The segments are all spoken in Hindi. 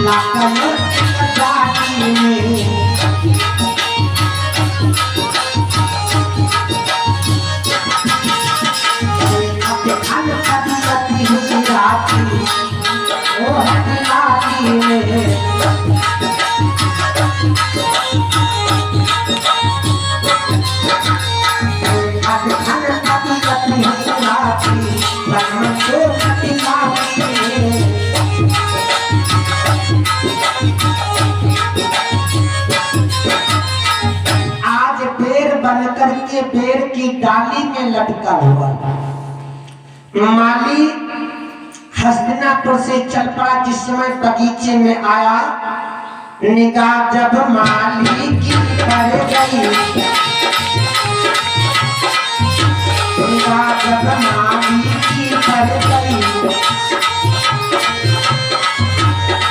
लाखन जाती में आज पेड़ बनकर के पेड़ की डाली में लटका हुआ माली हस्तिनापुर से चल पड़ा। जिस समय बगीचे में आया निगाह जब माली की पड़ गई, निगाह जब माली की पड़ गई,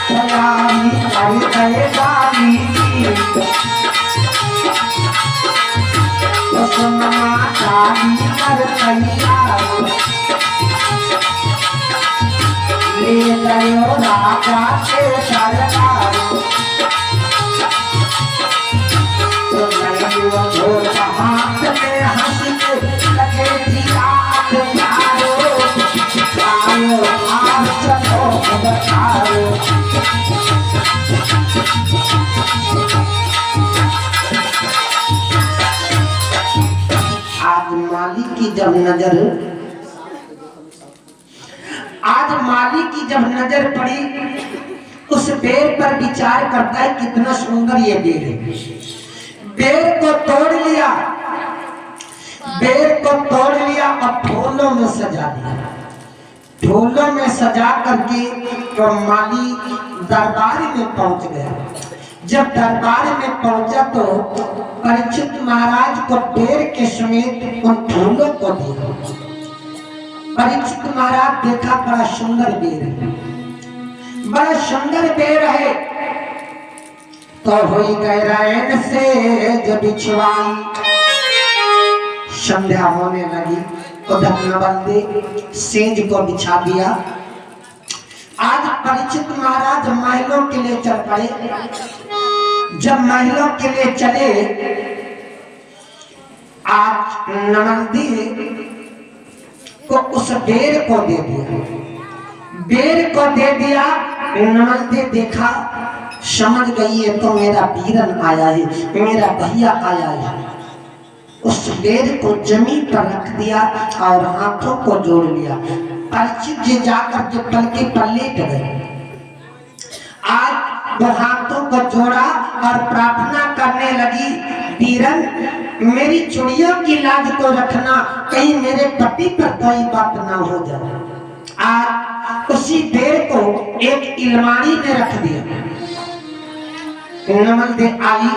तैयारी कर गए डाली की तो सुनमा डाली कर तैयार ले गयो राजा के दरबार तो गयो घोर हाथ में हंस के लगे जियात प्यारो आयो आप चलो बताओ। आज माली की जब नजर नजर पड़ी उस पेड़ पर विचार करता है कितना सुंदर ये पेड़ है। पेड़ को तोड़ लिया, पेड़ को तोड़ लिया और ढोलों में सजा दिया। ढोलों में सजा करके तो माली दरबार में पहुंच गया। जब दरबार में पहुंचा तो परीक्षित महाराज को पेड़ के समेत उन ढोलों को दिया। परीक्षित महाराज देखा बड़ा सुंदर पेड़ है, बड़ा सुंदर पेड़ है। तो हो गए रैन से जब बिछवाई, संध्या होने लगी उधर नवल सेज को बिछा दिया। आज परीक्षित महाराज महलों के लिए चल पड़े। जब महलों के लिए चले आज नवल को उस बेर को दे दिया, बेर को दे दिया। नमस्ते देखा, समझ गई है तो मेरा वीरन आया है, मेरा भैया आया है। उस बेर को जमीन पर रख दिया और हाथों को जोड़ लिया। परीक्षित जी जाकर के पलके पर लेट गए। आज वो हाथों को जोड़ा और प्रार्थना करने लगी, वीरन मेरी चुड़ियों की लाज को रखना, कहीं मेरे पति पर कोई बात ना हो जाए। आज उसी बेर को एक इलमारी में रख दिया। नमल दे आई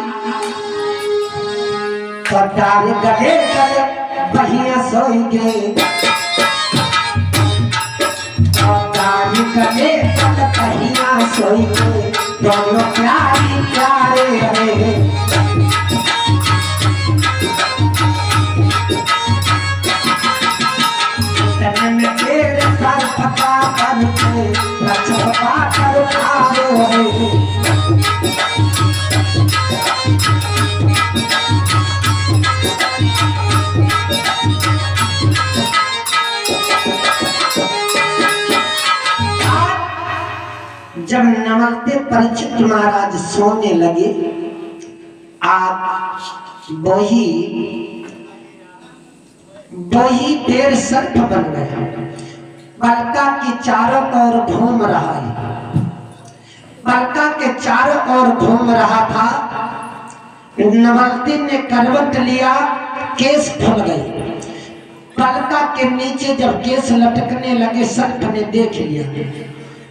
तो डाल गले गले बहिया सोएंगे, डाल गले गले बहिया सोएंगे, दोनों प्यारी प्यारे रहे। जब नमस्ते परीक्षित महाराज सोने लगे, आप वही पेड़ सर्प बन गया। पलका की चारों ओर घूम रहा है, पलका के चारों ओर घूम रहा था। नवलती ने करवट लिया, केस खुल गए। पलका के नीचे जब केस लटकने लगे, सर्प ने देख लिया।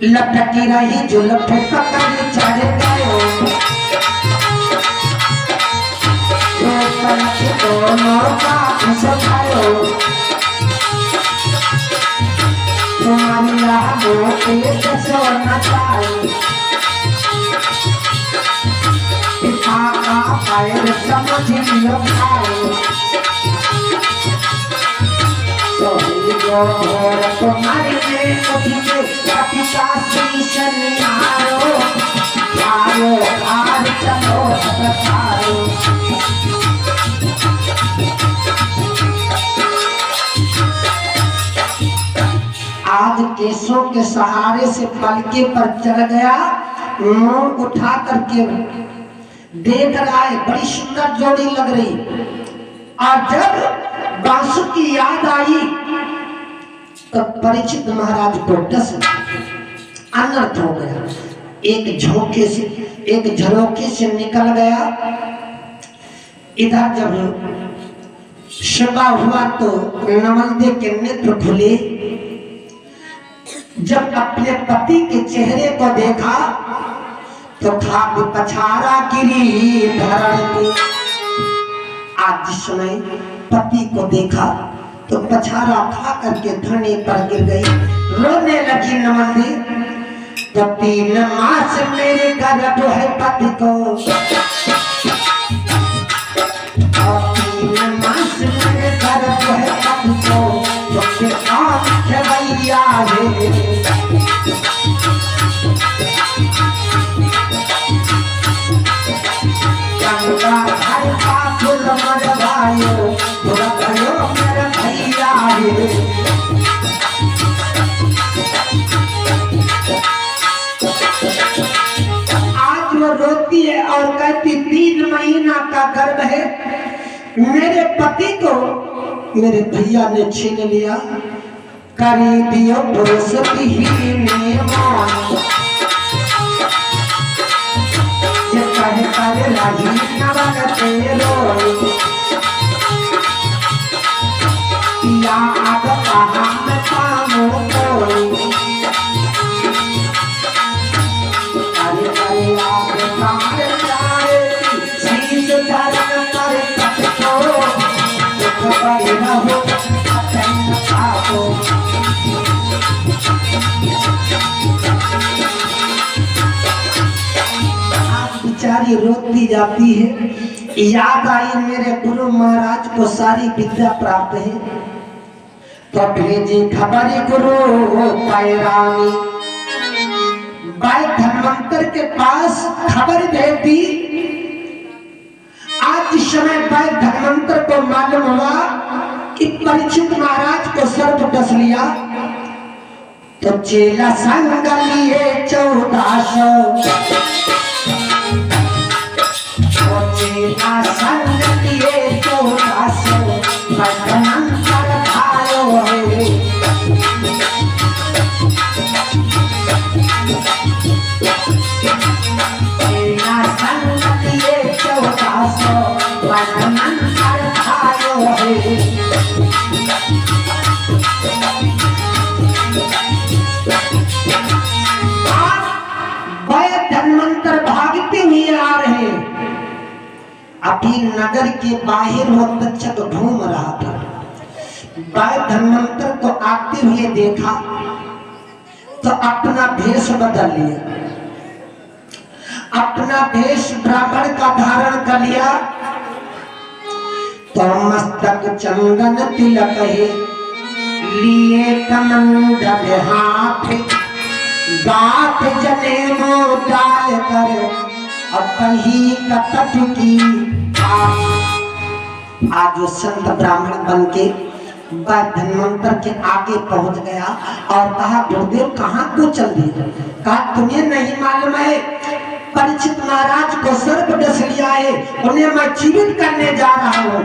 लटकी रही जो लपटे पकड़ चढ़ गए, दोनों का घुसकायो, तुम्हारी आंखों पे कसो न पाए। पिता का पैर समझ लियो खाओ, तो तुम्हारे में कभी पिता शीश निहारो। केशों के सहारे से पलके पर चढ़ गया, मुंह उठा करके देख रहा है, बड़ी सुंदर जोड़ी लग रही। और जब बांसुर की याद आई तो परीक्षित महाराज को डस अनर्थ हो गया। एक झोंके से, एक झरोके से निकल गया। इधर जब सुबह हुआ तो नमलदेव के नेत्र खुले। जब अपने पति के चेहरे को देखा तो था पछाड़ा गिरी धरण में। आज जिस समय पति को देखा तो पछाड़ा खा करके धरने पर गिर गई, रोने लगी नमलदेव। तो 3 मास मेरे गर्भ है पति को, और 3 मास मेरे गर्भ है पति को, तो आंख भैया है। गंगा घर का फूल मरवायो, मेरा भैया है। रोती है और कहती 3 महीना का गर्भ है, मेरे पति को मेरे भैया ने छीन लिया। करी दियो पुरुष की ही मेहमान, ये कहे करे लगी नवन तेरो, या आग कहा मैं पामो कोई। बेचारी रोती जाती है। याद आई मेरे गुरु महाराज को सारी विद्या प्राप्त है, तो भेजी खबर गुरु पैरानी। भाई धन्वंतर के पास खबर भेजी। आज इस समय भाई धन्वंतर को मालूम हुआ कि परीक्षित महाराज को सर्प डस लिया, तो चेला संग लिए 1400, चेला संग लिए 1400, धन्वंतर भायो है। चेला संग लिए 1400, धन्वंतर भायो है। धन्वंतर भागते हुए आ रहे। अभी नगर के बाहर वो तक्षक घूम रहा था। भाई धन्वंतर को आते हुए देखा तो अपना भेष बदल लिया, अपना भेष ब्राह्मण का धारण कर लिया। तो मस्तक चंदन तिलक है, लिए कमंडल हाथ, गात जने मो डाल कर, अब कहीं कपट की। आज वो संत ब्राह्मण बन के धन्वंतर के आगे पहुंच गया और कहा गुरुदेव कहाँ को चल दिए? कहा तुम्हें नहीं मालूम है परीक्षित महाराज को सर्प डस लिया है, उन्हें मैं जीवित करने जा रहा हूँ।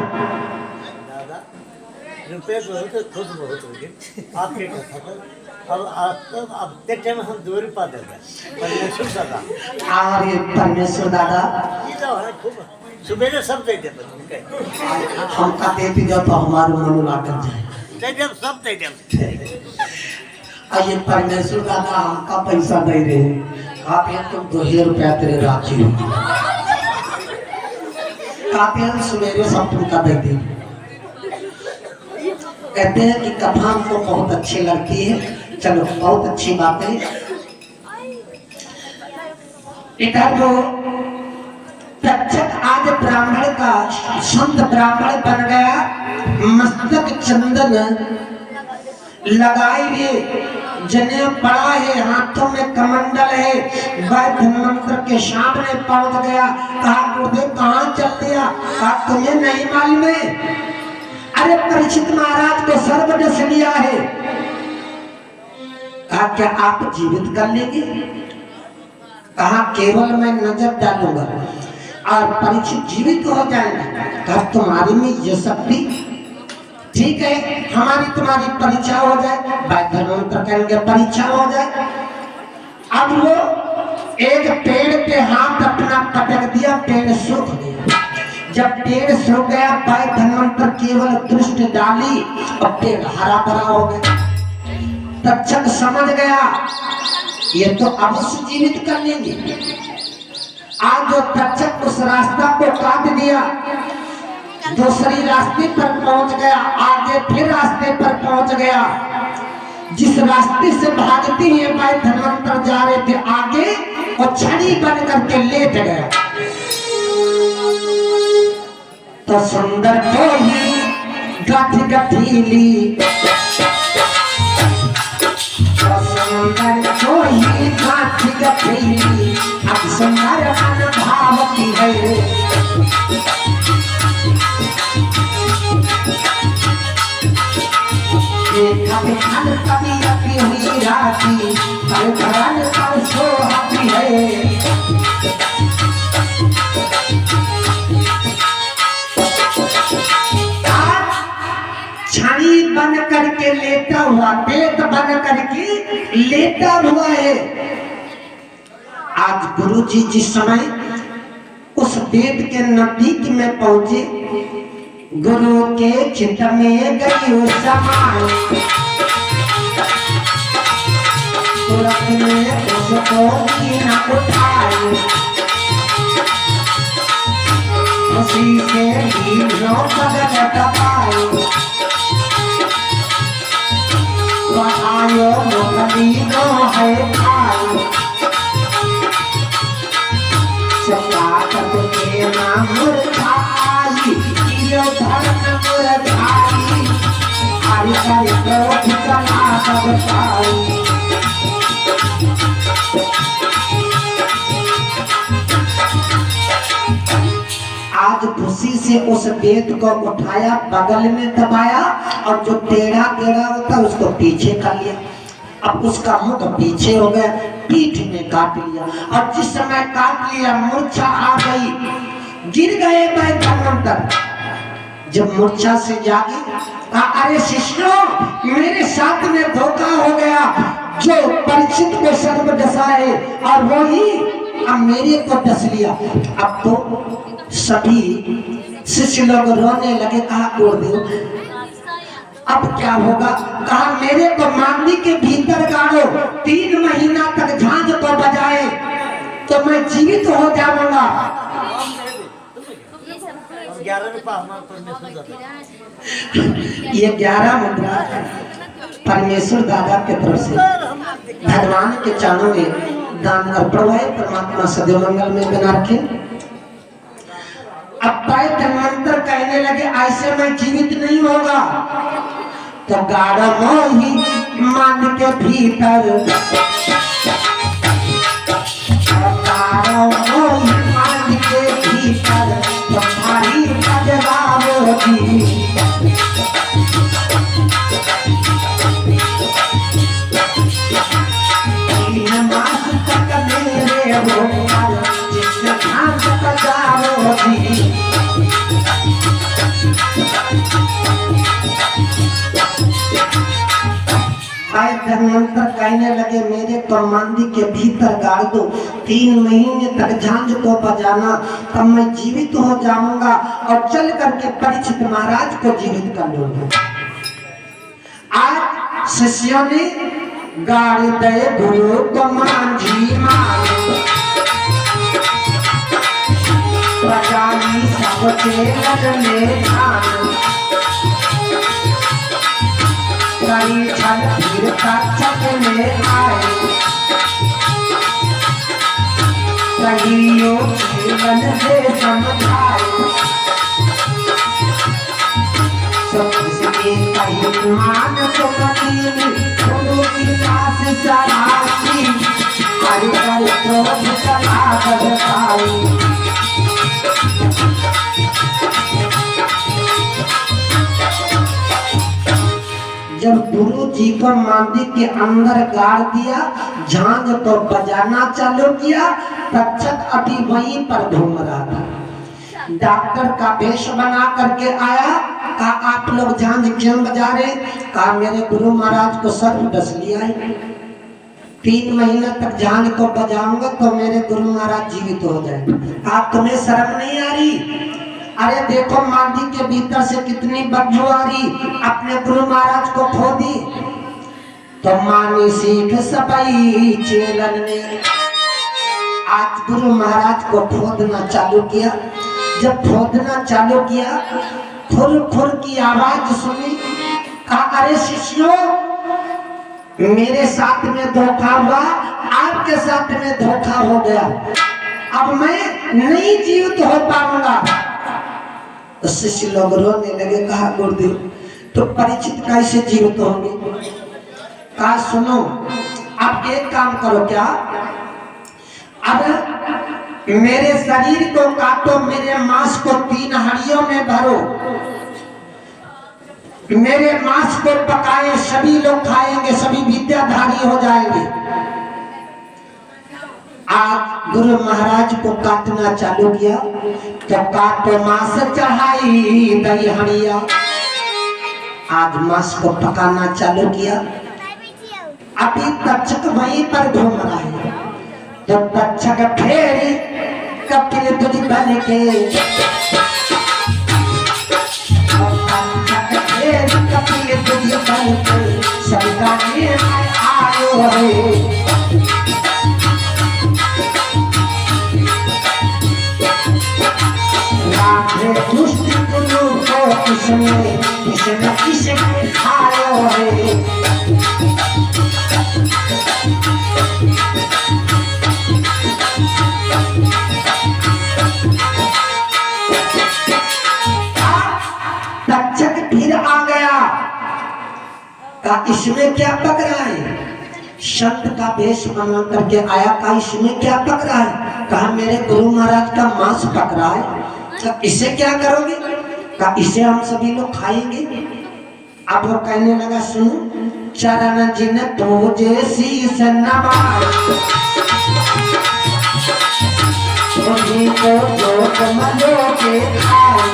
खुश बहुत होगी आपके अब टाइम हम 2 रुपया देते परमेश्वर दादा। अरे परमेश्वर दादा सुबह सब दे देते, हम का देती जब तो हमारे मन लागत जाए, जब सब दे देते। ये परमेश्वर दादा हमका पैसा दे रहे, आप ये तुम 2000 रुपया तेरे राखी हो, काफी हम सवेरे सब तुमका दे दी। कहते हैं कि कथा हमको बहुत अच्छी लगती है, चलो बहुत अच्छी बात है। इधर वो तक्षक आज ब्राह्मण का संत ब्राह्मण बन गया, मस्तक चंदन लगाए हुए, जनेऊ पड़ा है, हाथों में कमंडल है, वह धन्वंतर के सामने पहुंच गया। कहा गुरुदेव कहाँ चल दिया? कहा तुम्हें नहीं मालूम है? अरे परीक्षित महाराज को सर्प डस लिया है। कहा क्या आप जीवित कर लेंगे? कहा केवल मैं नजर डालूंगा और परीक्षित जीवित हो जाएंगे। कहा तुम्हारी में ये शक्ति, ठीक है हमारी तुम्हारी परीक्षा हो जाए। भाई धर्मांतर करेंगे परीक्षा हो जाए। अब वो एक पेड़ पे हाथ अपना पटक दिया, पेड़ सूख गया। जब पेड़ सूख गया भाई धर्मांतर केवल दृष्टि डाली और पेड़ हरा भरा हो गया। तक्षक समझ गया ये तो अवश्य जीवित कर लेंगे। आज जो तक्षक उस रास्ता को काट दिया, दूसरी रास्ते पर पहुंच गया, आगे फिर रास्ते पर पहुंच गया। जिस रास्ते से भागते हुए भाई धर्मांतर जा रहे थे आगे, और छड़ी बन करके लेट गया। तो सुंदर तो ही गठी गठीली, सुंदर तो ही गठी गठीली, अब सुंदर अनुभवती है। कभी खन कभी अपी हुई राती, हर घरन पर सोहाती है। छड़ी बन करके लेटा हुआ, पेट बन करके लेटा हुआ है। आज गुरुजी जिस समय उस पेट के नजदीक में पहुंचे, गुरु के चित में गई समाए, तुरंत में उसको न उठाए, उसी से हीरो बदल दबाए। आयो मोकली नो है आयो, सकात के नाम मुरझाई, यो धर्म मुरझाई, हरि हरि क्रोध चला सब पाई। आज खुशी से उस पेट को उठाया, बगल में दबाया, और जो टेढ़ा टेढ़ा होता उसको पीछे कर लिया। अब उसका मुंह पीछे हो गया, पीठ ने काट लिया, और जिस समय काट लिया मूर्छा आ गई, गिर गए भाई धर्मांतर। जब मूर्छा से जागी, कहा अरे शिष्यों मेरे साथ में धोखा हो गया, जो परीक्षित को सर्व डसा है और वही अब मेरे को डस लिया। अब तो सभी शिष्य लोग रोने लगे। कहा गुरुदेव अब क्या होगा? कहा मेरे को मांडी के भीतर गाड़ो, 3 महीना तक झांझ को बजाए तो मैं जीवित हो जाऊंगा। 11 मुद्रा परमेश्वर दादा के तरफ से भगवान के चरणों में दान अर्पण है। परमात्मा सदैव मंगल में बना रखे। अब भाई धर्मांतर कहने लगे ऐसे मैं जीवित नहीं होगा। तो गाढ़ा मोही मान के भीतर, गाढ़ा मोही मान के भीतर तुम्हारी बजवाओगी। धर्मांतर कहने लगे मेरे को मांडी के भीतर गाड़ दो, 3 महीने तक झांझ को बजाना, तब मैं जीवित हो जाऊंगा और चल करके परीक्षित महाराज को जीवित कर लूंगा। आज शिष्यों ने गाड़ दे गुरु को मांझी मारो, प्रजानी सबके लगने ठान, करी छल फिर तक्षक में आए, कहियो जीवन से समझाए, सब किसके कही मान को पति गुरु की दास सरासी, हरि हरि क्रोध चला बदताई। जब गुरु जी को मांदी के अंदर गाड़ दिया, झांझ को बजाना चालू किया। तक्षक अभी वहीं पर घूम रहा था। डॉक्टर का वेश बना करके आया, कहा आप लोग झांझ क्यों बजा रहे? कहा मेरे गुरु महाराज को सर्प डस लिया है, 3 महीने तक झांझ को बजाऊंगा तो मेरे गुरु महाराज जीवित हो जाएंगे। आप तुम्हें शर्म नहीं आ रही? अरे देखो मांदी के भीतर से कितनी बदबू आ रही, अपने गुरु महाराज को खो दी। तो मानी सीख सबई चेलन ने आज गुरु महाराज को खोदना चालू किया। जब खोदना चालू किया, खुर खुर की आवाज सुनी। कहा अरे शिष्यों, मेरे साथ में धोखा हुआ, आपके साथ में धोखा हो गया, अब मैं नहीं जीवित हो पाऊंगा। तो शिष्य लोग रोने लगे। कहा गुरुदेव तो परिचित कैसे जीवित होंगे? कहा सुनो, आप एक काम करो, क्या अब मेरे शरीर को काटो, मेरे मांस को 3 हड्डियों में भरो, मेरे मांस को पकाए, सभी लोग खाएंगे, सभी विद्याधारी हो जाएंगे। आज गुरु महाराज को काटना चालू किया तो काटो मांस चढ़ाई दही हड़िया। आज मांस को पकाना चालू किया। अभी तक्षक वहीं पर घूम रहा है। तो तक्षक फिर कपिल तुझ बन के, कपिल तुझ बन के सबका आयो है। दुष्ट गुरु को किसने खायो है। तक्षक फिर आ गया। कहा इसमें क्या पक रहा है? संत का वेश बना करके आया। कहा इसमें क्या पक रहा है? कहा मेरे गुरु महाराज का मांस पक रहा है। इसे क्या करोगे? कहा इसे हम सभी लोग खाएंगे। अब वो कहने लगा सुनो, चरण जिन तुझे शीस नवाए, उन्हीं को जो कमलों के खाए,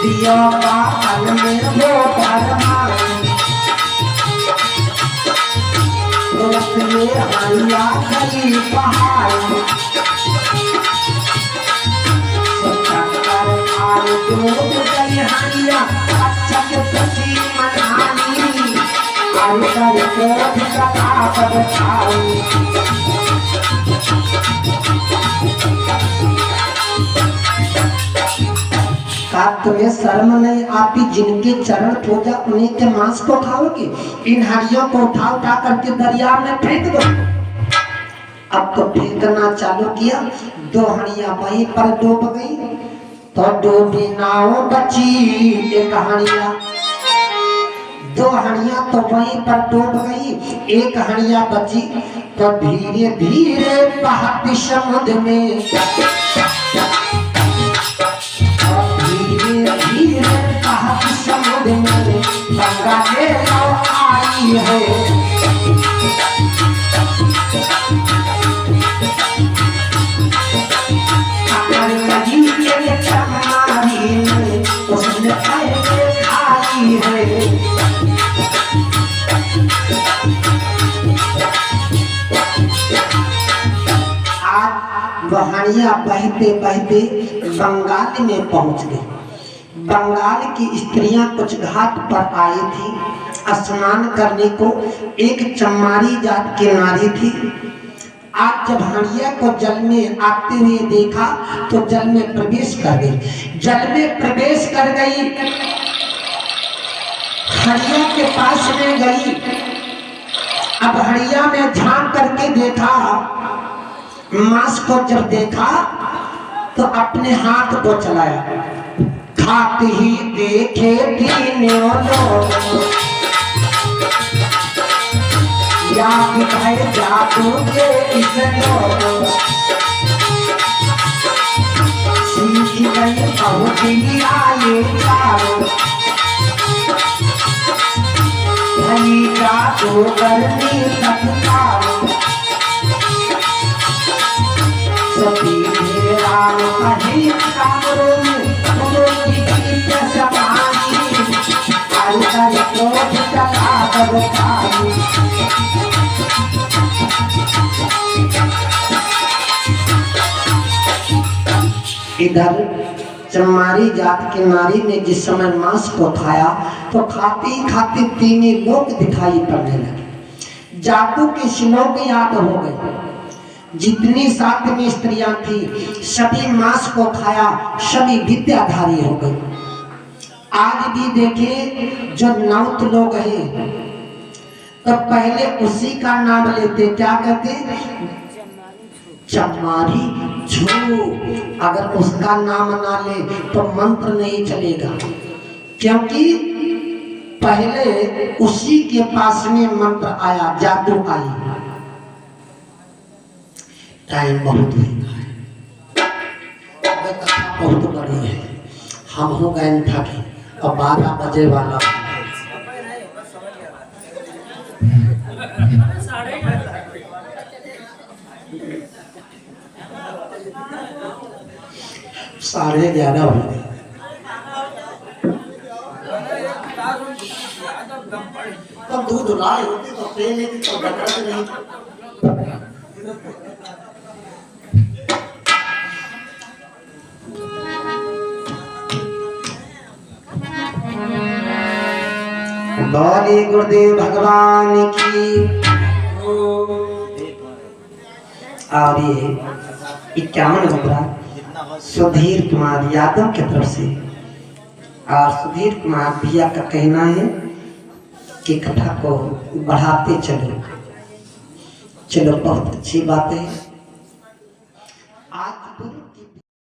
दिया बाल में वो परमाए, तो ये हरिया खरी पहाड़, अच्छा के प्रति मनहानी, आयुकर को भी कथा बताऊं। का तुम्हें शर्म नहीं आती? जिनके चरण पूजा उन्हीं के मांस को खाओगे? इन हड्डियों को उठा उठा करके दरिया में फेंक दो। अब तो फेंकना चालू किया। 2 हड्डियां वहीं पर डूब गई। तो डूबी नाव बची एक हड़िया। 2 हड़िया तो वहीं पर डूब गई, 1 हड़िया बची। तो धीरे धीरे बहती समुद्र में, धीरे धीरे बहती समुद्र में गंगा के नाव आई है। उसने खाई है। आज बहनिया बहते बहते बंगाल में पहुंच गई। बंगाल की स्त्रियां कुछ घाट पर आई थी स्नान करने को। एक चमारी जात की नारी थी। आज जब हड़िया को जल में आते हुए देखा तो जल में प्रवेश कर गई। जल में प्रवेश कर गई, हड़िया के पास में गई। अब हड़िया में झांक करके देखा, मांस को जब देखा तो अपने हाथ को चलाया। खाते ही देखे तीनों लोग, याद है जादू के इस लोग, सीख गए बहुत ही आए चारों। भई जादू करनी तत्काल सती राम कहे कामरों में फूलों की गीत समानी आई कर क्रोध चला बरसाई इधर चमारी जात के नारी ने जिस समय मांस को खाया तो खाते खाते तीनों लोग दिखाई पड़ने लगे। जादू के श्लोक याद हो गए। जितनी साथ में स्त्रियां थी सभी मांस को खाया, सभी विद्याधारी हो गई। आज भी देखे जो नौत लोग हैं तो पहले उसी का नाम लेते, क्या कहते? चमारी झू। अगर उसका नाम ना ले तो मंत्र नहीं चलेगा, क्योंकि पहले उसी के पास में मंत्र आया, जादू आई। टाइम बहुत महंगा है, कथा बहुत बड़ी है, हम हो गए थके और 12 बजे वाला साढ़े 11 हो गए। तो दूध लाए होते तो पे लेते तो बता नहीं। बोले गुरुदेव भगवान की। और ये 51 नंबर सुधीर कुमार यादव की तरफ से, और सुधीर कुमार भैया का कहना है कि कथा को बढ़ाते चलो। चलो, बहुत अच्छी बात है।